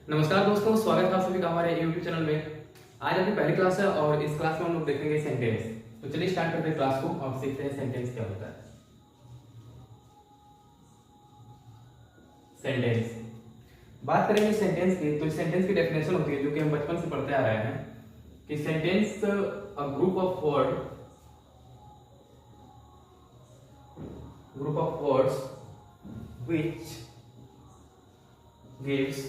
नमस्कार दोस्तों, स्वागत है आप सभी का हमारे YouTube चैनल में। आज अपनी पहली क्लास है और इस क्लास में हम लोग देखेंगे सेंटेंस। तो चलिए स्टार्ट करते हैं क्लास को और सीखते हैं सेंटेंस क्या होता है। सेंटेंस बात करेंगे सेंटेंस की, तो सेंटेंस की डेफिनेशन होती है जो कि हम बचपन से पढ़ते आ रहे हैं कि sentence a group of words which gives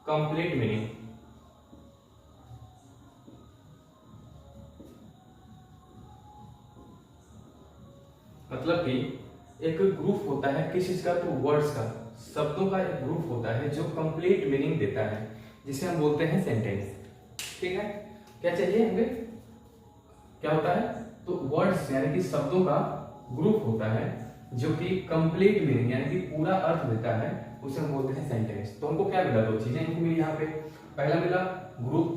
complete meaning। मतलब कि एक ग्रुप होता है किस चीज का, तो वर्ड्स का, शब्दों का एक ग्रुप होता है जो कंप्लीट मीनिंग देता है, जिसे हम बोलते हैं सेंटेंस। ठीक है, क्या चाहिए हमें, क्या होता है, तो वर्ड्स यानी कि शब्दों का ग्रुप होता है जो कि कंप्लीट मीनिंग यानी कि पूरा अर्थ देता है, उसे हम बोलते हैं सेंटेंस। तो हमको क्या मिला, दो चीजें हमको मिली यहाँ पे। पहला मिला ग्रुप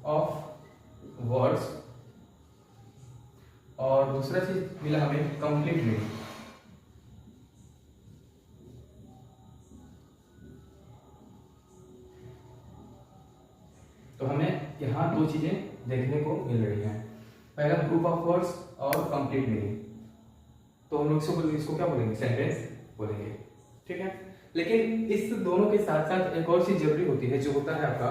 ऑफ वर्ड्स और दूसरा चीज मिला हमें कंप्लीट मीनिंग। तो हमें यहाँ दो चीजें देखने को मिल रही हैं, पहला ग्रुप ऑफ वर्ड्स और कंप्लीट मीनिंग। तो हम लोग इसको क्या बोलेंगे, सेंटेंस बोलेंगे। ठीक है, लेकिन इस दोनों के साथ साथ एक और चीज जरूरी होती है जो होता है आपका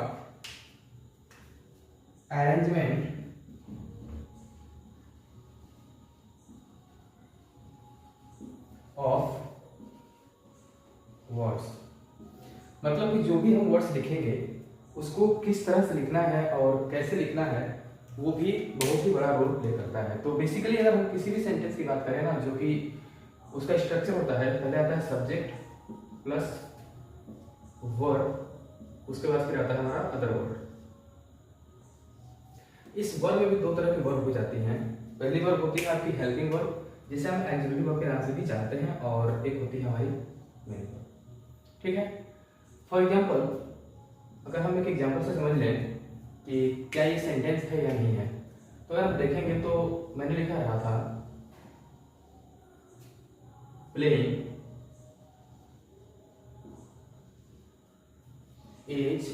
अरेंजमेंट ऑफ वर्ड्स। मतलब कि जो भी हम वर्ड्स लिखेंगे उसको किस तरह से लिखना है और कैसे लिखना है, वो भी बहुत ही बड़ा रोल प्ले करता है। तो बेसिकली अगर हम किसी भी सेंटेंस की बात करें ना, जो कि उसका स्ट्रक्चर होता है, पहले आता है सब्जेक्ट प्लस वर्ब, उसके बाद फिर आता है हमारा अदर वर्ड। इस वर्ब में भी दो तरह की वर्ब हो जाती हैं। पहली वर्ब होती है आपकी हेल्पिंग वर्ब, जिसे हम एक्सिलरी वर्ब के नाम से भी जानते हैं, और एक होती है हमारी मेन वर्ब। ठीक है, फॉर एग्जाम्पल अगर हम एक एग्जाम्पल से समझ लें कि क्या ये सेंटेंस है या नहीं है, तो अगर आप देखेंगे तो मैंने लिखा रहा था playing is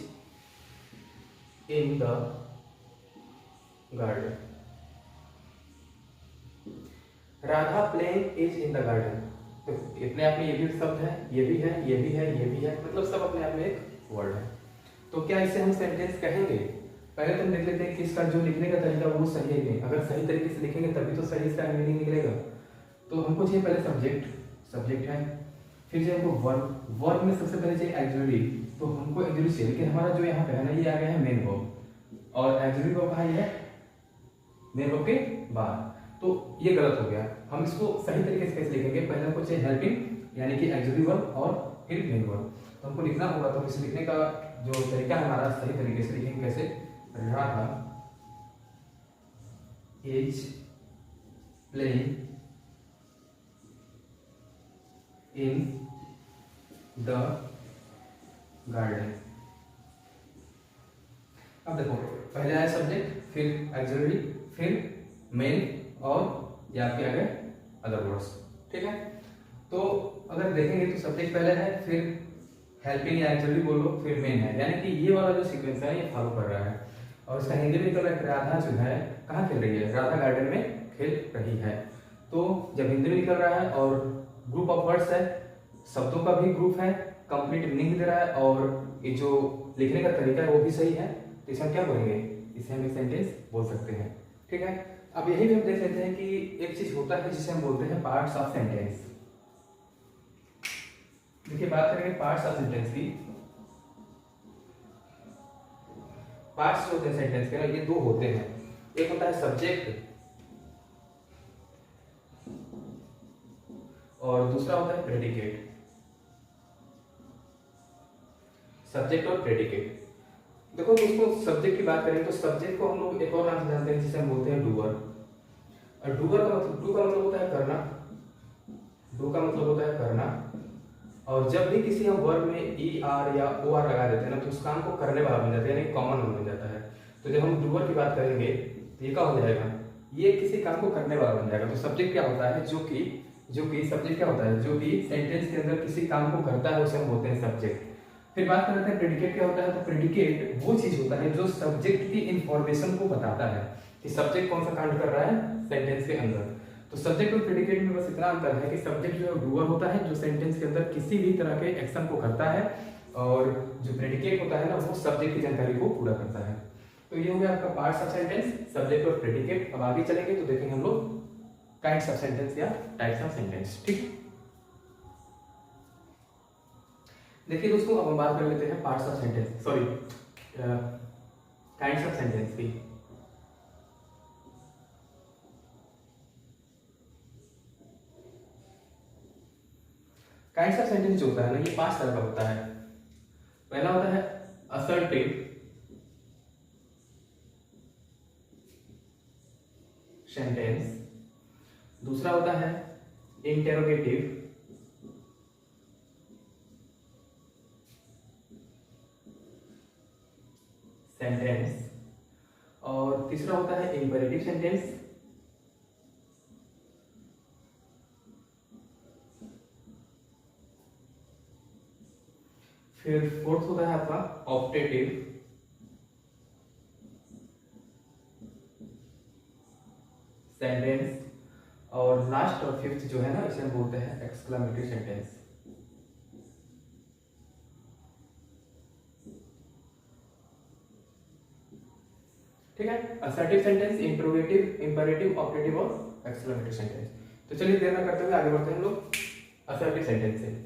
in the garden. Radha playing is in the garden. तो इतने आप में ये भी शब्द है, ये भी है, ये भी है, ये भी है, मतलब सब अपने आप में एक वर्ड है। तो क्या इसे हम सेंटेंस कहेंगे? पहले तो हम देख लेते हैं कि इसका जो लिखने का तरीका वो सही है नहीं। अगर सही तरीके से लिखेंगे तभी तो सही इसका मीनिंग निकलेगा। तो हमको चाहिए पहले सब्जेक्ट है, फिर चाहिए हमको वर्ब में सबसे पहले चाहिए एक्सिलरी। तो हमको एक्सिलरी चाहिए, लेकिन हमारा जो यहाँ पे है ना, ये आ गया है मेन वर्ब, और एक्सिलरी वर्ब कहाँ है, मेन वर्ब के बाद। तो ये गलत हो गया। हम इसको सही तरीके से कैसे लिखेंगे, पहले हमको चाहिए हेल्पिंग यानी कि एक्सिलरी वर्ब और फिर मेन वर्ब। तो हमको लिखना होगा, तो इसे लिखने का जो तरीका है हमारा सही तरीके से लिखेंगे कैसे, Radha is playing in the garden. अब देखो, पहले आया सब्जेक्ट, फिर एक्सिलरी, फिर मेन, और ये आपके आ गए अदर वर्ड्स। ठीक है, तो अगर देखेंगे तो सब्जेक्ट पहले है, फिर हेल्पिंग या एक्सिलरी बोलो, फिर मेन है, यानी कि ये वाला जो सीक्वेंस है ये फॉलो कर रहा है। और इसका हिंदी में निकल रहा है राधा जो है कहाँ खेल रही है, राधा गार्डन में खेल रही है। तो जब हिंदी में निकल रहा है और ग्रुप ऑफ वर्ड्स है, शब्दों का भी ग्रुप है, कंप्लीट मीनिंग दे रहा है, और ये जो लिखने का तरीका है वो भी सही है, तो इसे हम क्या बोलेंगे, इसे हम एक सेंटेंस बोल सकते हैं। ठीक है, अब यही भी हम देख लेते हैं कि एक चीज होता है जिसे हम बोलते हैं पार्ट्स ऑफ सेंटेंस। देखिए, बात करेंगे पार्ट्स ऑफ सेंटेंस की। पार्ट्स जो होते हैं सेंटेंस के ना, ये दो होते हैं। एक होता है सब्जेक्ट और दूसरा होता है प्रेडिकेट। सब्जेक्ट और प्रेडिकेट। देखो दोस्तों, सब्जेक्ट की बात करें तो सब्जेक्ट को हम लोग एक और नाम से जानते हैं जिसे हम बोलते हैं डूअर। और डू का मतलब होता है करना। डू का मतलब होता है करना, और जब भी किसी हम वर्ब में ई आर या ओ आर लगा देते हैं ना, तो उस काम को करने वाला बन जाता है, यानी कॉमन बन जाता है। तो जब हम डूअर की बात करेंगे तो ये क्या हो जाएगा, ये किसी काम को करने वाला बन जाएगा। तो सब्जेक्ट क्या होता है, जो कि जो कि सब्जेक्ट क्या होता है, जो कि सेंटेंस के अंदर किसी काम को करता है उसे हम बोलते हैं सब्जेक्ट। फिर बात करते हैं प्रेडिकेट क्या होता है। तो प्रेडिकेट वो चीज होता है जो सब्जेक्ट की इंफॉर्मेशन को बताता है कि सब्जेक्ट कौन सा कांड कर रहा है सेंटेंस के अंदर। तो सब्जेक्ट और प्रेडिकेट में बस इतना अंतर है कि सब्जेक्ट जो है डूअर होता है, जो सेंटेंस के अंदर किसी भी तरह के एक्शन को करता है, और जो प्रेडिकेट होता है ना, वो सब्जेक्ट की जानकारी को पूरा करता है। तो ये हो गया आपका पार्ट्स ऑफ सेंटेंस, सब्जेक्ट और प्रेडिकेट। अब आगे चलेंगे तो देखेंगे हम लोग काइंड्स ऑफ सेंटेंस या टाइप्स ऑफ सेंटेंस। ठीक, देखिए दोस्तों, अब हम बात कर लेते हैं parts of sentence, sorry kinds of sentence की। काइंड्स ऑफ सेंटेंस जो होता है ना, ये 5 तरह का होता है। पहला होता है असर्टिव सेंटेंस, दूसरा होता है इंटेरोगेटिव सेंटेंस, और तीसरा होता है इंपेरेटिव सेंटेंस, फिर फोर्थ होता है आपका ऑप्टेटिव सेंटेंस, और लास्ट और फिफ्थ जो है ना, इसे हम बोलते हैं एक्सक्लेमेटरी सेंटेंस। ठीक है, assertive sentence, interrogative, imperative, optative और एक्सक्लेमेटरी सेंटेंस। तो चलिए देर न करते हुए आगे बढ़ते हैं हम लोग असर्टिव सेंटेंस से।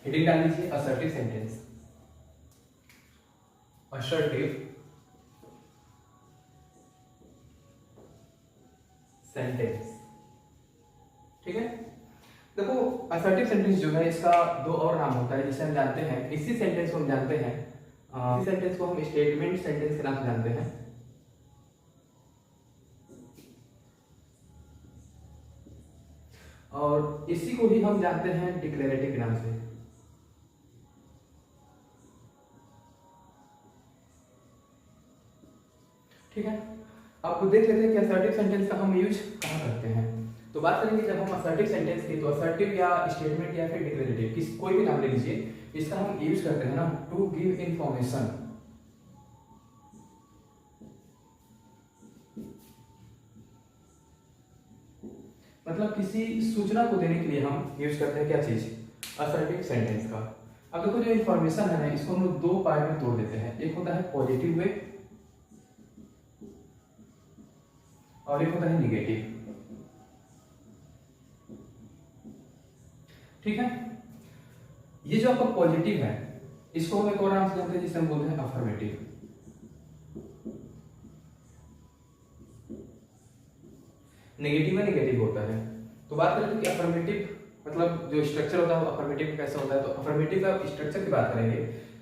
हेडिंग डाल लीजिए असर्टिव सेंटेंस। असर्टिव सेंटेंस, ठीक है। देखो, असर्टिव सेंटेंस जो है इसका 2 और नाम होता है जिसे हम जानते हैं, इसी सेंटेंस को हम जानते हैं, इसी सेंटेंस को हम स्टेटमेंट सेंटेंस के नाम से जानते हैं, और इसी को ही हम जानते हैं डिक्लेरेटिव के नाम से। ठीक है, अब देख लेते हैं कि असर्टिव सेंटेंस का हम यूज कहाँ करते हैं। तो बात करेंगे जब हम असर्टिव सेंटेंस की, तो असर्टिव या स्टेटमेंट या फिर डिक्लेरेटिव, किस कोई भी नाम ले लीजिए, इसका हम यूज करते हैं ना टू गिव इंफॉर्मेशन। मतलब किसी सूचना को देने के लिए हम यूज करते हैं क्या चीज, असर्टिव सेंटेंस का। अब देखो, जो इंफॉर्मेशन है ना, इसको हम लोग 2 पार्ट में तोड़ देते हैं। एक होता है पॉजिटिव वे और एक होता है निगेटिव। ठीक है, ये जो आपका पॉजिटिव है, इसको हम एक और नाम से जानते हैं जिसे हम बोलते हैं अफर्मेटिव। नेगेटिव में नेगेटिव होता है। तो बात करें कि अफर्मेटिव मतलब जो स्ट्रक्चर होता है वो अफर्मेटिव कैसा होता है। तो अफर्मेटिव का स्ट्रक्चर की बात करेंगे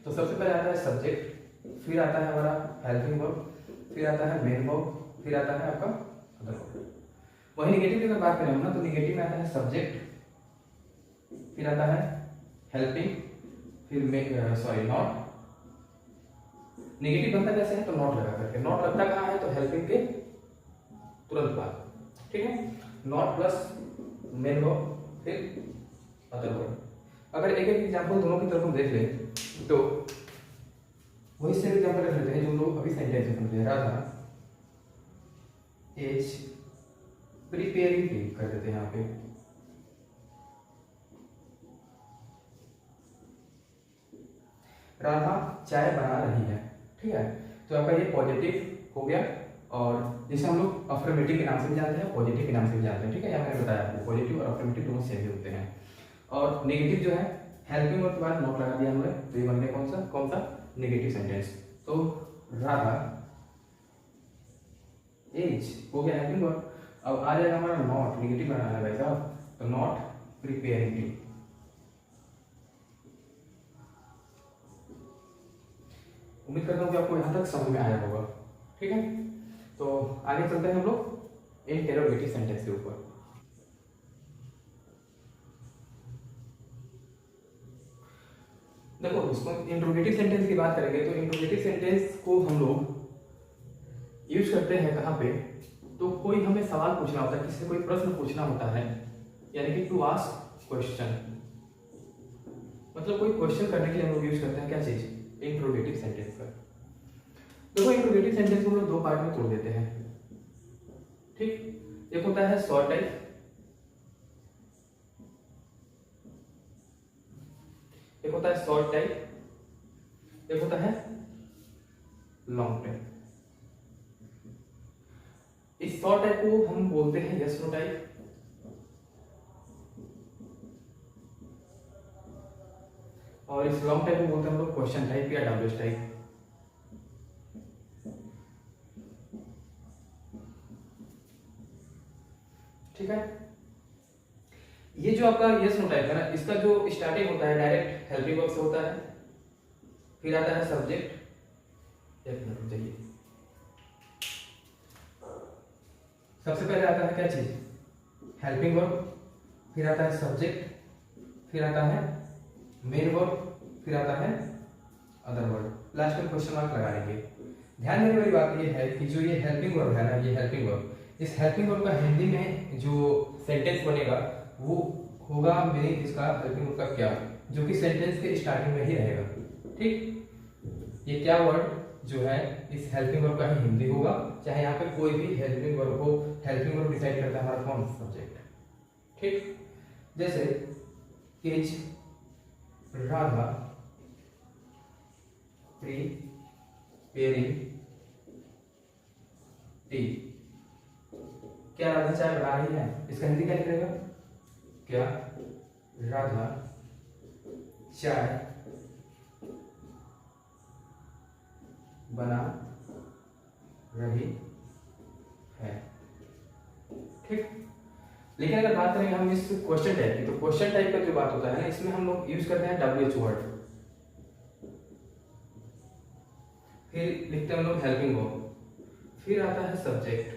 तो सबसे पहले आता है सब्जेक्ट, फिर आता है हमारा हेल्पिंग वर्ब, फिर आता है मेन वर्ब, फिर आता है आपका अदर वर्ब। वही निगेटिव की अगर बात करें हम ना, तो निगेटिव में आता है सब्जेक्ट, फिर आता है हेल्पिंग, फिर सॉरी नॉट। नेगेटिव बनता कैसे है, तो नॉट लगा करके। नॉट लगता कहाँ है, तो हेल्पिंग के तुरंत बाद। ठीक है, नॉट प्लस मेन वर्ब फिर अदर वर्ब। अगर एक एक एग्जांपल दोनों की तरफ हम देख लें तो वही सेम एग्जांपल रख लेते हैं जो लोग अभी सेंटेंस में समझ रहा था। एज प्रिपेयरिंग टी कर देते हैं यहाँ पे। राधा चाय बना रही है। ठीक है, तो आपका ये पॉजिटिव हो गया, और जिसे हम लोग अफर्मेटिव के नाम से भी जानते हैं, पॉजिटिव के नाम से भी जानते हैं। ठीक है, यहाँ मैंने बताया आपको पॉजिटिव और अफर्मेटिव दोनों सेम ही होते हैं। और नेगेटिव जो है हेल्पिंग वर्ब के बाद नॉट लगा दिया हमने, तो ये बन गया कौन सा नेगेटिव सेंटेंस। तो राधा एज हो गया हेल्पिंग वर्ब। अब आ जाएगा हमारा नॉट, नेगेटिव बनाना है भाई साहब, तो नॉट प्रिपेयरिंग टी। उम्मीद करता हूँ कि आपको यहाँ तक समझ में आया होगा। ठीक है, तो आगे चलते हैं हम लोग इंटेरोगेटिव सेंटेंस के ऊपर। देखो दोस्तों, इंट्रोगेटिव सेंटेंस की बात करेंगे तो इंट्रोगेटिव सेंटेंस को हम लोग यूज करते हैं कहाँ पे, तो कोई हमें सवाल पूछना होता है, किसी से कोई प्रश्न पूछना होता है, यानी कि टू आस्क क्वेश्चन, मतलब कोई क्वेश्चन करने के लिए हम लोग यूज करते हैं क्या चीज, इंट्रोगेटिव सेंटेंस का। देखो इंट्रोगेटिव सेंटेंस को हम लोग दो पार्ट में तोड़ देते हैं, ठीक। एक होता है शॉर्ट टाइप, एक होता है शॉर्ट टाइप, एक होता है लॉन्ग टाइप। इस शॉर्ट टाइप को हम बोलते हैं यस नो टाइप, और इस लॉन्ग टाइप को बोलते हैं हम लोग क्वेश्चन टाइप या डब्ल्यूएच टाइप। ठीक है, ये जो आपका यस नो टाइप है ना, इसका जो स्टार्टिंग होता है डायरेक्ट हेल्पिंग वर्ब से होता है, फिर आता है सब्जेक्ट, एक मिनट चाहिए, सबसे पहले आता है क्या चीज, हेल्पिंग वर्ब, फिर आता है सब्जेक्ट, फिर आता है मेन वर्ब, फिर आता है अदर वर्ब, लास्ट में क्वेश्चन मार्क लगा देंगे। ध्यान देने वाली बात ये है कि जो ये हेल्पिंग वर्ब है ना, ये हेल्पिंग वर्ब, इस हेल्पिंग वर्ब का हिंदी में जो सेंटेंस बनेगा वो होगा मीनिंग इसका हेल्पिंग वर्ब का क्या, जो कि सेंटेंस के स्टार्टिंग में ही रहेगा, ठीक। ये क्या वर्ड जो है इस हेल्पिंग वर्ब का ही हिंदी होगा, चाहे यहाँ पे कोई भी हेल्पिंग वर्ब हो, हेल्पिंग वर्ब डिसाइड करता है हमारा कौन सब्जेक्ट, ठीक। जैसे इज राधा प्रिपेयरिंग टी, क्या राधा चाय बना रही है, इसका हिंदी क्या निकलेगा, क्या राधा चाय बना रही है, ठीक। लेकिन अगर बात करें हम इस क्वेश्चन टाइप की, तो क्वेश्चन टाइप का जो बात होता है ना, इसमें हम लोग यूज करते हैं डब्ल्यूएच वर्ड, फिर लिखते हैं हम लोग हेल्पिंग वर्ब, फिर आता है सब्जेक्ट,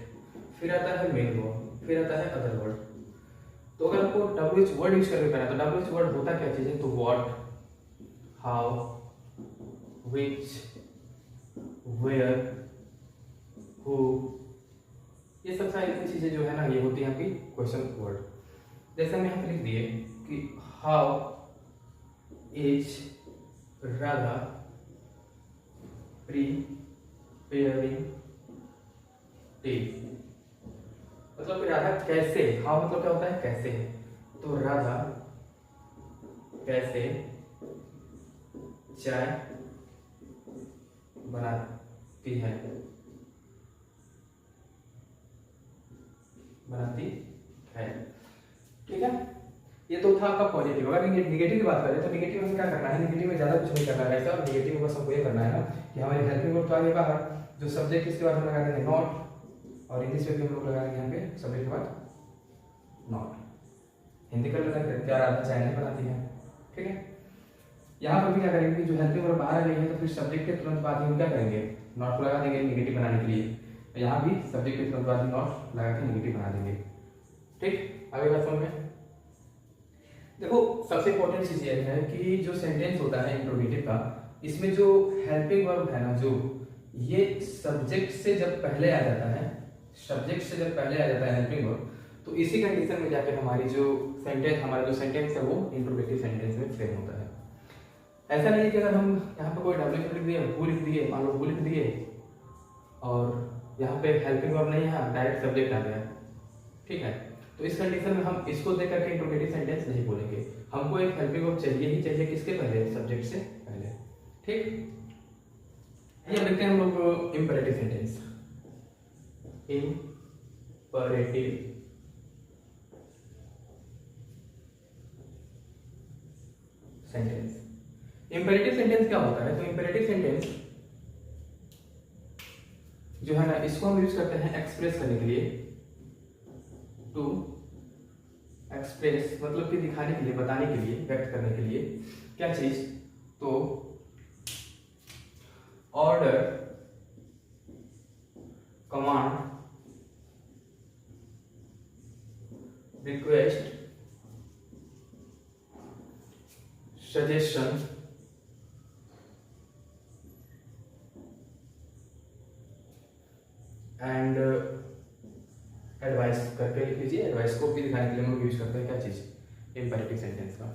फिर आता है मेन वर्ब, फिर आता है अदर वर्ड। तो अगर आपको डब्ल्यूएच वर्ड यूज करके करना है, तो डब्ल्यूएच वर्ड होता क्या चीज है, तो what, how, which, where, who, ये सब सारी चीजें जो है ना, ये होती है आपकी क्वेश्चन वर्ड। जैसे हम यहाँ पे लिख दिए कि how is Radha preparing T, मतलब कि राधा कैसे, हाउ मतलब क्या होता है कैसे, तो राधा कैसे चाय बनाती है, ठीक है। ये तो था आपका पॉजिटिव। अगर निगेटिव की बात करें तो निगेटिव में क्या करना है, निगेटिव में ज्यादा कुछ नहीं करना है ऐसा, निगेटिव में बस हमको ये करना है ना कि हमारी हेल्पिंग वर्ब तो आगे बाहर, जो सब्जेक्ट इसके बाद हम लगा देंगे नॉट, और इंग्लिश में भी हम लोग लगा देंगे यहाँ पे सब्जेक्ट के बाद नॉट, हिंदी कर लेते हैं क्या राधा चाय नहीं बनाती है, ठीक है। यहाँ पर भी क्या करेंगे, जो हेल्पिंग वर्ब बाहर आ रही है तो फिर सब्जेक्ट के तुरंत बाद हम क्या करेंगे, नॉट को लगा देंगे निगेटिव बनाने के लिए, यहाँ भी सब्जेक्ट के तुरंत बाद नॉट लगा के निगेटिव बना देंगे, ठीक। आगे बात समझ में, देखो सबसे इंपॉर्टेंट चीज ये है कि जो सेंटेंस होता है इंट्रोगेटिव का, इसमें जो हेल्पिंग वर्ब है ना, जो ये सब्जेक्ट से जब पहले आ जाता है, सब्जेक्ट से जब पहले आ जाता है हेल्पिंग वर्ब, तो इसी कंडीशन में जाकर हमारी जो सेंटेंस, हमारा जो सेंटेंस है वो इंट्रोगेटिव सेंटेंस में फ्रेम होता है। ऐसा नहीं है कि अगर हम यहाँ पे कोई डब्ल्यू लिख दिए, हु लिख दिए, मान लो हु लिख दिए, और यहाँ पे हेल्पिंग वर्ब नहीं है, डायरेक्ट सब्जेक्ट आ गया, ठीक है, तो इस कंडीशन में हम इसको देख करके इंट्रोगेटिव सेंटेंस नहीं बोलेंगे, हमको एक हेल्पिंग वर्ब चाहिए ही चाहिए, किसके पहले, सब्जेक्ट से पहले, ठीक। ये देखते हैं हम लोग imperative sentence, imperative sentence. Imperative sentence क्या होता है, तो इंपेरेटिव सेंटेंस जो है ना, इसको हम यूज करते हैं एक्सप्रेस करने के लिए, टू एक्सप्रेस मतलब कि दिखाने के लिए, बताने के लिए, व्यक्त करने के लिए क्या चीज, तो order, command, request, suggestion, advice करके लिख लीजिए। एडवाइस को भी दिखाने के लिए हम लोग यूज करते हैं क्या चीज़, इम्पेरेटिव सेंटेंस का।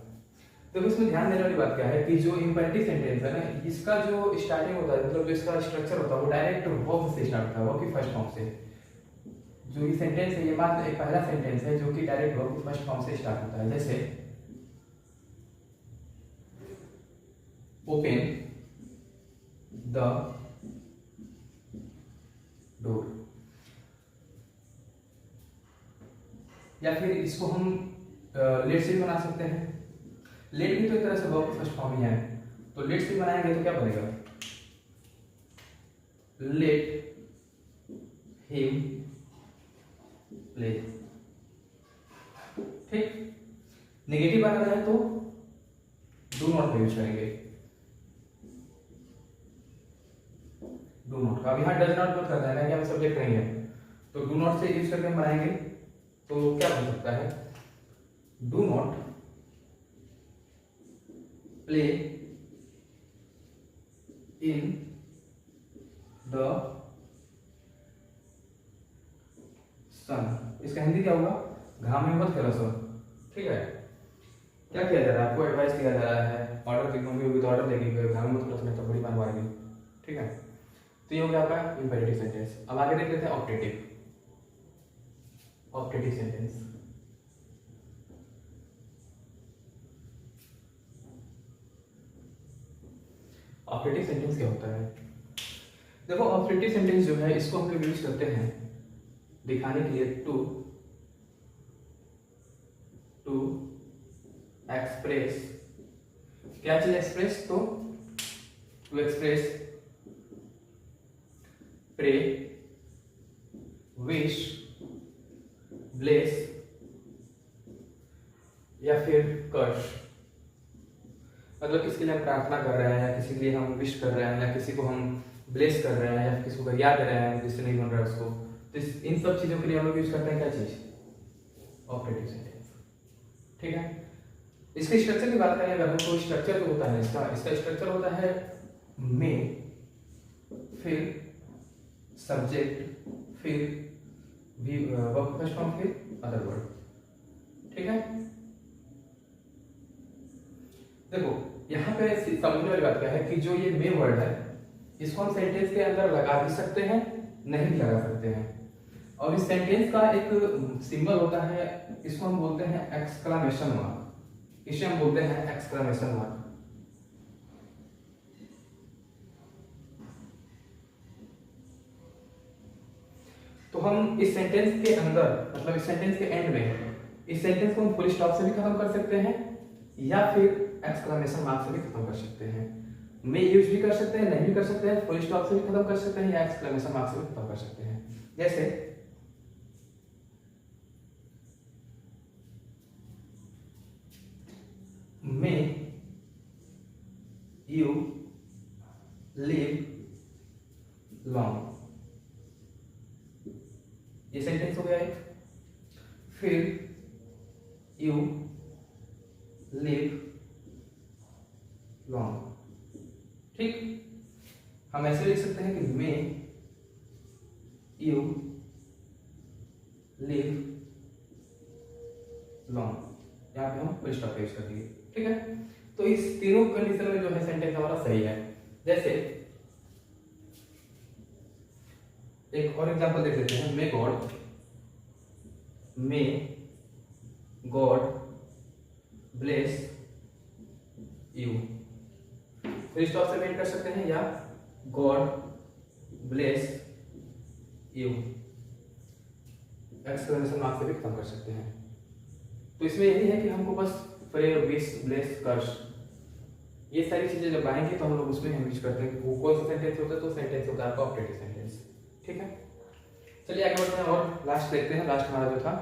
तो इसमें ध्यान देने वाली बात क्या है कि जो इम्पेरेटिव सेंटेंस है ना, इसका जो स्टार्टिंग होता है, मतलब जो इसका स्ट्रक्चर होता है वो डायरेक्ट वर्ब से स्टार्ट होता है, वर्ब की फर्स्ट फॉर्म से। जो ये सेंटेंस है ये मात्र एक पहला सेंटेंस है जो कि डायरेक्ट वर्ब की फर्स्ट फॉर्म से स्टार्ट होता है। जैसे ओपन द डोर, या फिर इसको हम लेट से भी बना सकते हैं। लेट भी तो एक तरह से वर्ब फर्स्ट फॉर्म ही है, तो लेट से बनाएंगे तो क्या बनेगा, लेट हिम प्ले। ठीक, नेगेटिव आ रहा है तो डू नॉट का यूज करेंगे। डू नॉट का, अब यहाँ डज नॉट करना है ना कि हम सब्जेक्ट नहीं है, तो डू नॉट से यूज करके हम बनाएंगे तो क्या बन सकता है, do not play in the sun. इसका हिंदी क्या होगा, घाम में मत खेलो सर। ठीक है, क्या किया जा रहा है, आपको एडवाइस दिया जा रहा है, ऑर्डर की मम्मी होगी तो ऑर्डर देगी, घाम में मत खेलो नहीं तो बड़ी मार मारेगी। ठीक है, तो ये हो गया आपका इंपेरेटिव सेंटेंस। अब आगे देख लेते हैं optative. Optative sentence, optative sentence क्या होता है, देखो ऑप्टेटिव सेंटेंस जो है इसको हम लोग यूज करते हैं दिखाने के लिए टू एक्सप्रेस, क्या चीज एक्सप्रेस, तो to express pray wish bless या फिर कर्स। मतलब किसके लिए हम प्रार्थना कर रहे हैं, या किसी के लिए हम विश कर रहे हैं, या किसी को हम ब्लेस कर रहे हैं, या किसी को याद दे रहे हैं जिससे नहीं बन रहा है उसको, तो इन सब चीजों के लिए हम लोग यूज करते हैं क्या चीज, ऑपरेटिव सेंटेंस। ठीक है, इसके स्ट्रक्चर की बात करें अगर हम, तो स्ट्रक्चर जो होता है इसका स्ट्रक्चर होता है में, फिर सब्जेक्ट, फिर वर्ब फर्स्ट फॉर्म, फिर अदर वर्ड। ठीक है, देखो यहाँ पे समझने वाली बात क्या है कि जो ये मे वर्ड है इसको हम सेंटेंस के अंदर लगा भी सकते हैं, नहीं भी लगा सकते हैं। और इस सेंटेंस का एक सिंबल होता है, इसको हम बोलते हैं एक्सक्लामेशन मार्क, इसे हम बोलते हैं एक्सक्लामेशन मार्क। तो हम इस सेंटेंस के अंदर, मतलब इस सेंटेंस के एंड में, इस सेंटेंस को हम फुल स्टॉप से भी खत्म कर सकते हैं या फिर एक्सक्लामेशन मार्क से भी खत्म कर सकते हैं। में यूज भी कर सकते हैं, नहीं भी कर सकते हैं, फुल स्टॉप से भी खत्म कर सकते हैं, या एक्सक्लेमेशन मार्क से भी खत्म कर सकते हैं। जैसे मे यू लिव लॉन्ग, ये सेंटेंस हो गया एक। फिर यू लिव लॉन्ग। ठीक, हम ऐसे लिख सकते हैं कि मे यू लिव लॉन्ग, यहाँ पे हम फुल स्टॉप यूज कर दिए। ठीक है, तो इस तीनों कंडीशन में जो है सेंटेंस हमारा सही है। जैसे एक और एग्जांपल देख लेते हैं, may God bless you. Full stop से वेट कर सकते हैं, या God bless you exclamation mark से भी खत्म कर सकते हैं। तो इसमें यही है कि हमको बस प्रे विश ब्लेस कर्स ये सारी चीजें जब आएंगी तो हम लोग उसमें हम यूज करते हैं वो कौन सा सेंटेंस होता है, तो सेंटेंस होता है आपका ऑपरेटिव सेंटेंस। ठीक है, चलिए आगे बढ़ते हैं और लास्ट देखते हैं। लास्ट हमारा जो था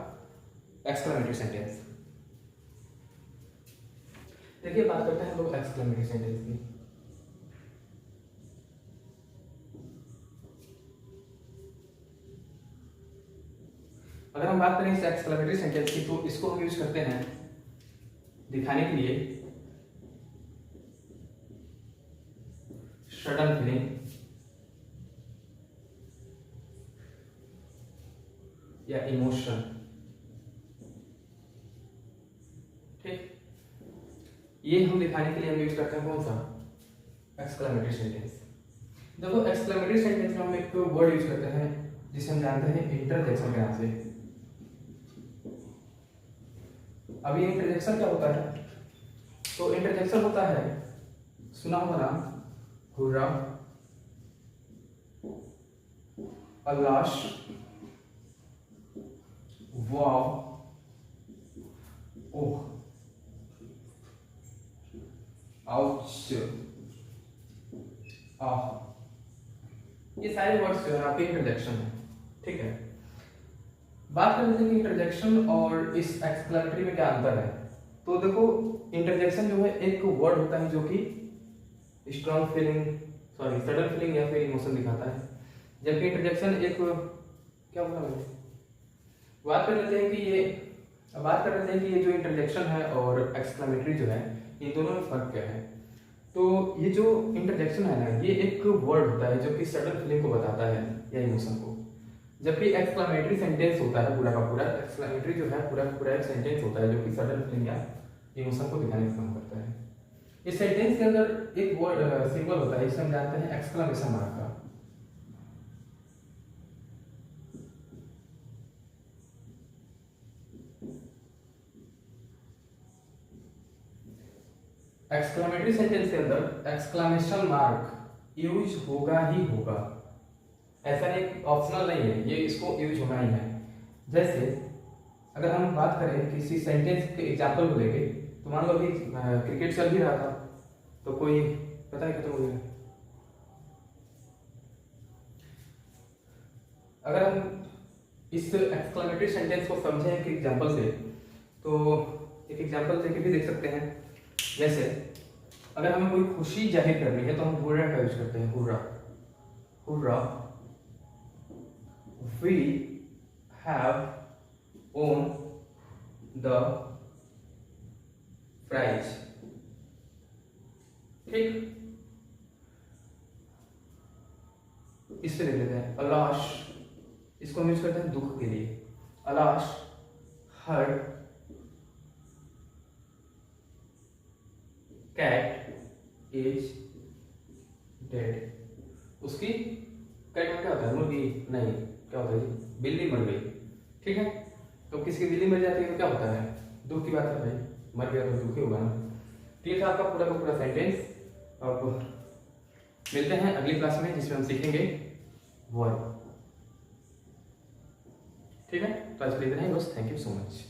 एक्सक्लेमेटरी सेंटेंस। देखिए बात करते हैं हम लोग एक्सक्लेमेटरी सेंटेंस की। अगर हम बात करें इस एक्सक्लेमेटरी सेंटेंस की, तो इसको हम यूज करते हैं दिखाने के लिए सडन फीलिंग या इमोशन। ठीक, ये हम दिखाने के लिए हम यूज करते हैं कौन सा, एक्सक्लेमेटरी सेंटेंस। देखो एक्सक्लेमेटरी सेंटेंस में हम एक वर्ड यूज करते हैं जिसे हम जानते हैं इंटरजेक्शन के नाम से। अब ये इंटरजेक्शन क्या होता है, तो इंटरजेक्शन होता है, सुना होगा नाम, हुर्रा, अल्लाश, वाव, ओह, आउच, आह, ये सारे वर्ड्स जो है आपके इंटरजेक्शन है। ठीक है, बात कर लेते हैं कि इंटरजेक्शन और इस एक्सक्लेमेटरी में क्या अंतर है। तो देखो इंटरजेक्शन जो है एक वर्ड होता है जो कि strong feeling, sorry sudden feeling या फिर इमोशन दिखाता है, जबकि इंटरजेक्शन एक क्या बोला मैंने, बात कर लेते हैं कि ये जो इंटरजेक्शन है और एक्सक्लेमेटरी जो है इन दोनों में फर्क क्या है। तो ये जो इंटरजेक्शन है ना, ये एक वर्ड होता है जो कि सडन फीलिंग को बताता है या इमोशन को, जबकि एक्सक्लेमेटरी सेंटेंस होता है पूरा का पूरा, एक्सक्लेमेटरी जो है पूरा का पूरा एक सेंटेंस होता है जो कि सडन फीलिंग या इमोशन को दिखाने का काम करता है। इस सेंटेंस के अंदर एक वर्ड सिंबल होता है, इसे हम जानते हैं एक्सक्लेमेशन मार्क का। एक्सक्लेमेटरी सेंटेंस के अंदर एक्सक्लेमेशन मार्क यूज होगा ही होगा, ऐसा नहीं, ऑप्शनल नहीं है, ये इसको यूज होना ही है। जैसे अगर हम बात करें किसी सेंटेंस के एग्जांपल को लेके, तो मान लो अभी क्रिकेट चल भी रहा था, तो कोई पता है खत्म हो गया, अगर हम इस एक्सक्लेमेटरी सेंटेंस को समझें एक एग्जांपल से, तो एक एग्जांपल देके भी देख सकते हैं। जैसे अगर हमें कोई खुशी जाहिर करनी है तो हम हुर्रा का यूज करते हैं, hurrah, hurrah, we have won the prize. ठीक, इस पे देख लेते हैं अलाश, इसको हम यूज करते हैं दुख के लिए, अलाश हर कैट इज डेड। उसकी कैट में क्या होता है, मुर्गी नहीं, क्या होता है, बिल्ली मर गई। ठीक है, तो किसी की बिल्ली मर जाती है तो क्या होता है, दुख की बात है भाई, मर गया तो दुखी होगा ना। तो ये था आपका पूरा का पूरा सेंटेंस। अब मिलते हैं अगली क्लास में जिसमें हम सीखेंगे वर्ब। ठीक है, तो आज के लिए इतना ही दोस्त, थैंक यू सो मच।